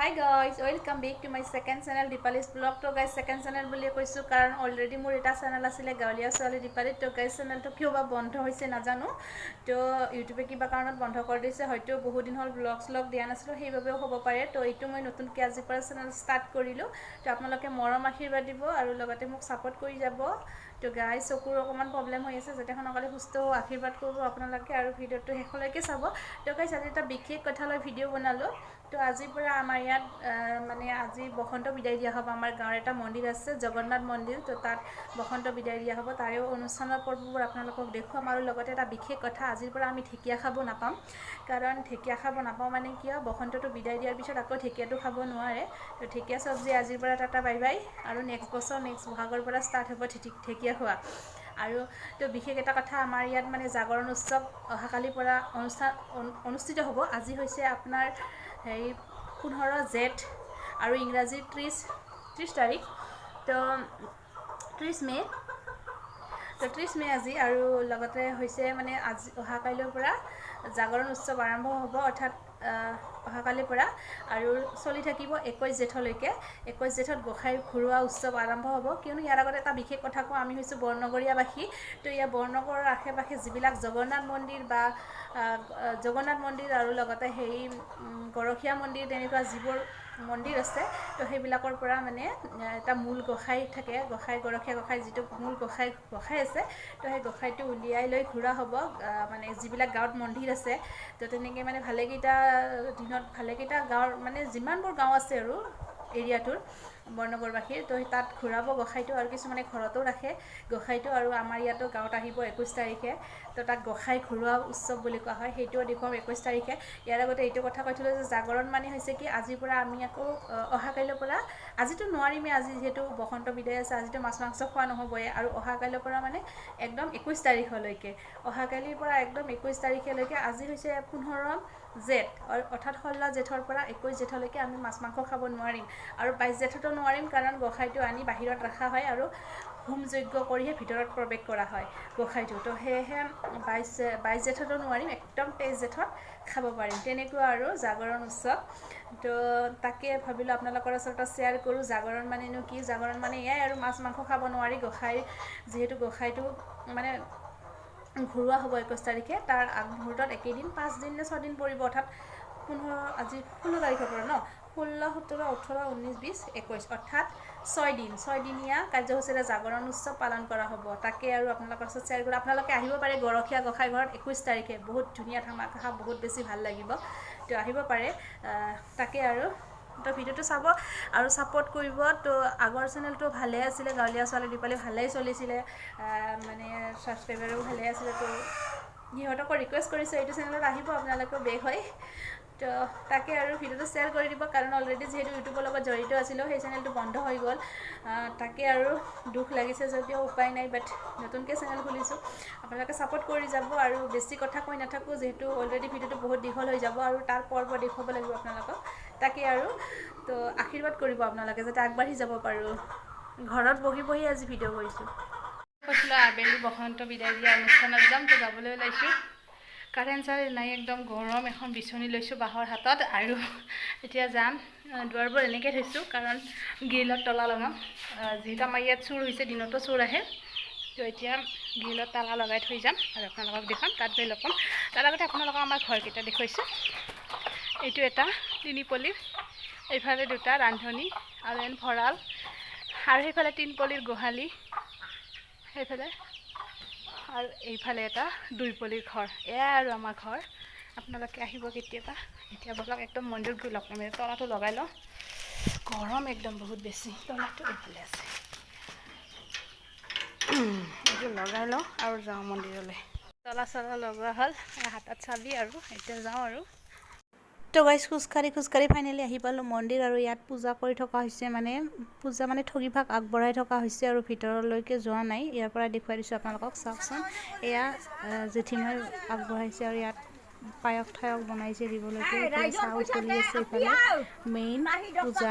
Hi guys, welcome back to my second channel Dipali's vlog. To guys second channel বুলি কৈছো কাৰণ already মোৰ এটা চেনেল আছিল গাঁৱলীয়া ছোৱালী দীপালি। তো guys চেনেলটো কিয় বা বন্ধ হৈছে নাজানো। তো ইউটিউবে কিবা কাৰণত বন্ধ কৰি দিছে, হয়তো বহুত দিন হ'ল ব্লগ দিয়া নাছিলো, সেইবাবেও হ'ব পাৰে। তো এইটো মই নতুনকৈ আজিৰ পৰা চেনেল ষ্টাৰ্ট কৰিলোঁ। তো আপোনালোকে মৰম আশীৰ্বাদ দিব আৰু লগতে মোক ছাপোৰ্ট কৰি যাব। তো গাইজ চকুৰ অকণমান প্ৰব্লেম হৈ আছে, যাতে সোনকালে সুস্থ আশীৰ্বাদ কৰিব আপোনালোকে আৰু ভিডিঅ'টো শেষলৈকে চাব। তো গাইজ আজি এটা বিশেষ কথা লৈ ভিডিঅ' বনালোঁ। তো আজিৰ পৰা আমাৰ ইয়াত মানে আজি বসন্ত বিদায় দিয়া হ'ব। আমাৰ গাঁৱৰ এটা মন্দিৰ আছে, জগন্নাথ মন্দিৰ। তো তাত বসন্ত বিদায় দিয়া হ'ব, তাৰেও অনুষ্ঠানৰ পৰ্ববোৰ আপোনালোকক দেখুৱাম। আৰু লগতে এটা বিশেষ কথা, আজিৰ পৰা আমি ঢেকীয়া খাব নাপাম। কাৰণ ঢেকীয়া খাব নাপাওঁ মানে কিয়, বসন্তটো বিদায় দিয়াৰ পিছত আকৌ ঢেকীয়াটো খাব নোৱাৰে। তো ঢেকীয়া চব্জি আজিৰ পৰা টাটা বাই বাই। আৰু নেক্সট বহাগৰ পৰা ষ্টাৰ্ট হ'ব ঢেকীয়া খোৱা। আৰু তো বিশেষ এটা কথা, আমাৰ ইয়াত মানে জাগৰণ উৎসৱ অহাকালিৰ পৰা অনুষ্ঠিত হ'ব। আজি হৈছে আপোনাৰ 15 জেঠ আৰু ইংৰাজী 30 তাৰিখ। তো 30 মে'। তো 30 মে' আজি। আৰু লগতে হৈছে মানে আজি অহাকালিৰ পৰা জাগৰণ উৎসৱ আৰম্ভ হ'ব, অৰ্থাৎ অহাকালিৰ পৰা আৰু চলি থাকিব 21 জেঠলৈকে। 21 জেঠত গোঁসাই ঘূৰোৱা উৎসৱ আৰম্ভ হ'ব। কিয়নো ইয়াৰ আগতে এটা বিশেষ কথা কওঁ, আমি হৈছোঁ বৰনগৰীয়াবাসী। তো ইয়াৰ বৰনগৰৰ আশে পাশে যিবিলাক জগন্নাথ মন্দিৰ আৰু লগতে গৰখীয়া মন্দিৰ, তেনেকুৱা যিবোৰ মন্দিৰ আছে, তো সেইবিলাকৰ পৰা মানে এটা মূল গোঁসাই থাকে, গৰখীয়া গোঁসাই যিটো মূল গোঁসাই আছে। তো সেই গোঁসাইটো উলিয়াই লৈ ঘূৰা হ'ব, মানে যিবিলাক গাঁৱত মন্দিৰ আছে। তো তেনেকৈ মানে ভালেকেইটা গাঁৱৰ মানে যিমানবোৰ গাঁও আছে আৰু এৰিয়াটোৰ বৰনগৰবাসীৰ, তো তাত ঘূৰাব গোঁসাইটো। আৰু কিছুমানে ঘৰতো ৰাখে গোঁসাইটো। আৰু আমাৰ ইয়াতো গাঁৱত আহিব 21 তাৰিখে। তো তাক গোঁসাই ঘূৰোৱা উৎসৱ বুলি কোৱা হয়, সেইটোও দেখুৱাম 21 তাৰিখে। ইয়াৰ আগতে এইটো কথা কৈ থলোঁ যে জাগৰণ মানে হৈছে কি, আজিৰ পৰা আমি আকৌ অহাকাইলৈৰ পৰা, আজিতো নোৱাৰিমেই, আজি যিহেতু বসন্ত বিদায় আছে, আজিতো মাছ মাংস খোৱা নহ'বই। আৰু অহাকাইলৈৰ পৰা মানে একদম 21 তাৰিখলৈকে, অহাকালিৰ পৰা একদম 21 তাৰিখলৈকে, আজি হৈছে 15 জেঠ, অৰ্থাৎ 16 জেঠৰ পৰা 21 জেঠলৈকে আমি মাছ মাংস খাব নোৱাৰিম। আৰু 22 জেঠতো নোৱাৰিম, কাৰণ গোঁসাইটো আনি বাহিৰত ৰখা হয় আৰু হোম যজ্ঞ কৰিহে ভিতৰত প্ৰৱেশ কৰা হয় গোঁসাইটো। তো সেয়েহে 22 জেঠতো নোৱাৰিম, একদম 23 জেঠত খাব পাৰিম। তেনেকুৱা আৰু জাগৰণ উৎসৱ। তো তাকে ভাবিলোঁ আপোনালোকৰ ওচৰত শ্বেয়াৰ কৰোঁ। জাগৰণ মানেনো কি, জাগৰণ মানে এয়াই আৰু, মাছ মাংস খাব নোৱাৰি। যিহেতু গোঁসাইটো মানে ঘূৰোৱা হ'ব 21 তাৰিখে, তাৰ আগমুহূৰ্তত একেইদিন 5 দিন নে 6 দিন পৰিব, অৰ্থাৎ আজি 16 তাৰিখৰ পৰা 16, 17, 18, 19, 20, 21, অৰ্থাৎ 6দিনীয়া কাৰ্যসূচীৰে জাগৰণ উৎসৱ পালন কৰা হ'ব। তাকে আৰু আপোনালোকৰ ওচৰত শ্বেয়াৰ কৰোঁ। আপোনালোকে আহিব পাৰে গৰখীয়া গোঁসাই ঘৰত 21 তাৰিখে, বহুত ধুনীয়া ধামাকা, বহুত বেছি ভাল লাগিব। তো আহিব পাৰে। তাকে আৰু তো ভিডিঅ'টো চাব আৰু ছাপোৰ্ট কৰিব। তো আগৰ চেনেলটো ভালে আছিলে, গাঁৱলীয়া ছোৱালী দীপালি, ভালেই চলিছিলে, মানে ছাবস্ক্ৰাইবাৰো ভালে আছিলে। তো সিহঁতকো ৰিকুৱেষ্ট কৰিছোঁ এইটো চেনেলত আহিব আপোনালোকেও বেক হয়। তো তাকে আৰু ভিডিঅ'টো শ্বেয়াৰ কৰি দিব, কাৰণ অলৰেডি যিহেতু ইউটিউবৰ লগত জড়িত আছিলোঁ, সেই চেনেলটো বন্ধ হৈ গ'ল। তাকে আৰু দুখ লাগিছে যদিও উপায় নাই, বাট নতুনকৈ চেনেল খুলিছোঁ, আপোনালোকে ছাপোৰ্ট কৰি যাব। আৰু বেছি কথা কৈ নাথাকোঁ, যিহেতু অলৰেডি ভিডিঅ'টো বহুত দীঘল হৈ যাব আৰু তাৰ পৰ্ব দেখুৱাব লাগিব আপোনালোকক। তাকে আৰু তো আশীৰ্বাদ কৰিব আপোনালোকে, যাতে আগবাঢ়ি যাব পাৰোঁ। ঘৰত বহি আজি ভিডিঅ' কৰিছোঁ। কৈছিলোঁ আবেলি বসন্ত বিদায় দিয়া অনুষ্ঠানত যাম, তো যাবলৈ ওলাইছোঁ। কাৰেণ্ট নাই, একদম গৰম। এখন বিচনী লৈছোঁ বাঁহৰ হাতত, আৰু এতিয়া যাম। দুৱাৰবোৰ এনেকৈ থৈছোঁ, কাৰণ গ্ৰিলত তলা লগাম। যিহেতু আমাৰ ইয়াত চোৰ হৈছে, দিনতো চোৰ আহে। তো এতিয়া গ্ৰিলত তালা লগাই থৈ যাম আৰু আপোনালোকক দেখুৱাম, তাত গৈ লগ পাম। তাৰ আগতে আপোনালোকক আমাৰ ঘৰকেইটা দেখুৱাইছোঁ। এইটো এটা 3 পলিৰ, এইফালে 2টা ৰান্ধনি আৰু ভঁৰাল, আৰু সেইফালে 3 পলিৰ গোহালি, সেইফালে আৰু এইফালে এটা 2 পলিৰ ঘৰ। এয়াই আৰু আমাৰ ঘৰ। আপোনালোকে আহিব কেতিয়াবা। এতিয়া বলক একদম মন্দিৰত গৈ লগ পাম। তলাটো লগাই লওঁ, গৰম একদম বহুত বেছি। তলাটো এইফালে আছে, এইটো লগাই লওঁ আৰু যাওঁ মন্দিৰলৈ। তলা লগোৱা হ'ল, হাতত চাবি, আৰু এতিয়া যাওঁ আৰু। তো গাইজ খোজকাঢ়ি ফাইনেলি আহি পালোঁ মন্দিৰ। আৰু ইয়াত পূজা কৰি থকা হৈছে, পূজা মানে ঠগীভাগ আগবঢ়াই থকা হৈছে, আৰু ভিতৰলৈকে যোৱা নাই। ইয়াৰ পৰা দেখুৱাই দিছোঁ আপোনালোকক, চাওকচোন। এয়া জেঠীমাই আগবঢ়াইছে, আৰু ইয়াত পায়স বনাইছে দিবলৈকে। এইফালে চাহ চলি আছে, এইফালে মেইন পূজা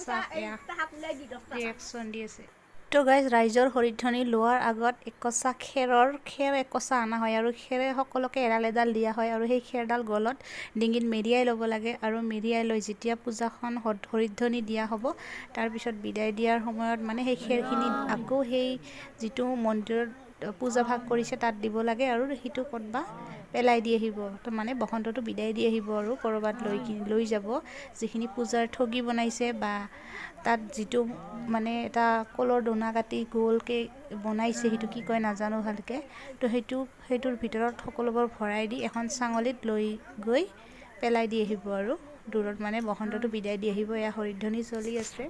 চাহ এয়া ৰিয়েকশ্যন দি আছে। তো গাইজ ৰাইজৰ হৰিধ্বনি লোৱাৰ আগত খেৰ একচা অনা হয় আৰু খেৰে সকলোকে এডাল এডাল দিয়া হয় আৰু সেই খেৰডাল গলত ডিঙিত মেৰিয়াই ল'ব লাগে আৰু মেৰিয়াই লৈ যেতিয়া পূজাখন হৰিধ্বনি দিয়া হ'ব তাৰপিছত বিদায় দিয়াৰ সময়ত মানে সেই খেৰখিনি আকৌ সেই যিটো মন্দিৰত পূজা ভাগ কৰিছে তাত দিব লাগে আৰু সেইটো ক'তবা পেলাই দি আহিব তো মানে বসন্তটো বিদায় দি আহিব আৰু ক'ৰবাত লৈ যাব যিখিনি পূজাৰ ঠগি বনাইছে বা তাত যিটো মানে এটা কলৰ দোনা কাটি গোলকৈ বনাইছে সেইটো কি কয় নাজানো ভালকৈ তো সেইটোৰ ভিতৰত সকলোবোৰ ভৰাই দি এখন চাঙলিত লৈ গৈ পেলাই দি আহিব আৰু দূৰত মানে বসন্তটো বিদায় দি আহিব এয়া হৰিধ্বনি চলি আছে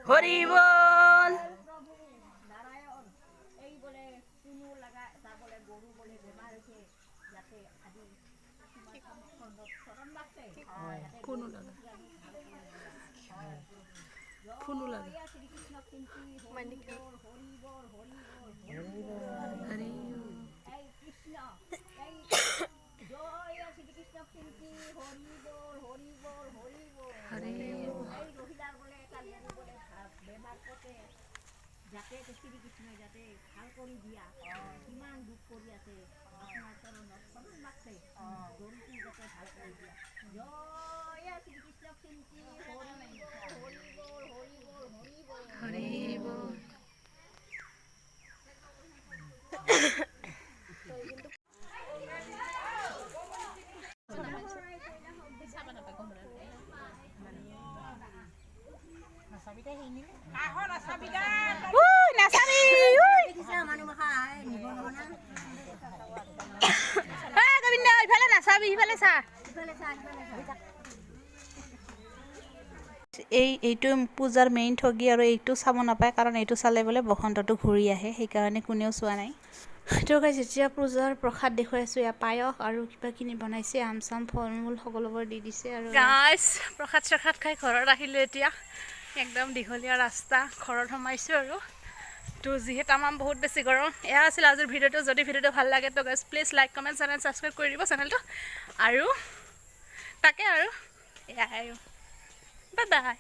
হৰি বল এইটো পূজাৰ মেইন ঠগী আৰু এইটো চাব নাপায় কাৰণ এইটো চালে বোলে বসন্তটো ঘূৰি আহে সেইকাৰণে কোনেও চোৱা নাই তো গাইজ যেতিয়া পূজাৰ প্ৰসাদ দেখুৱাই আছোঁ এয়া পায়স আৰু কিবাকিনি বনাইছে আম চাম ফল মূল সকলোবোৰ দি দিছে আৰু গাইজ প্ৰসাদ খাই ঘৰত আহিলোঁ এতিয়া একদম দীঘলীয়া ৰাস্তা ঘৰত সোমাইছোঁ আৰু তো যিহেতু আমাৰ বহুত বেছি গৰম এয়া আছিল আজিৰ ভিডিঅ'টো যদি ভিডিঅ'টো ভাল লাগে তো guys please like comment channel subscribe কৰি দিব চেনেলটো আৰু তাকে আৰু এয়াই আৰু বাই বাই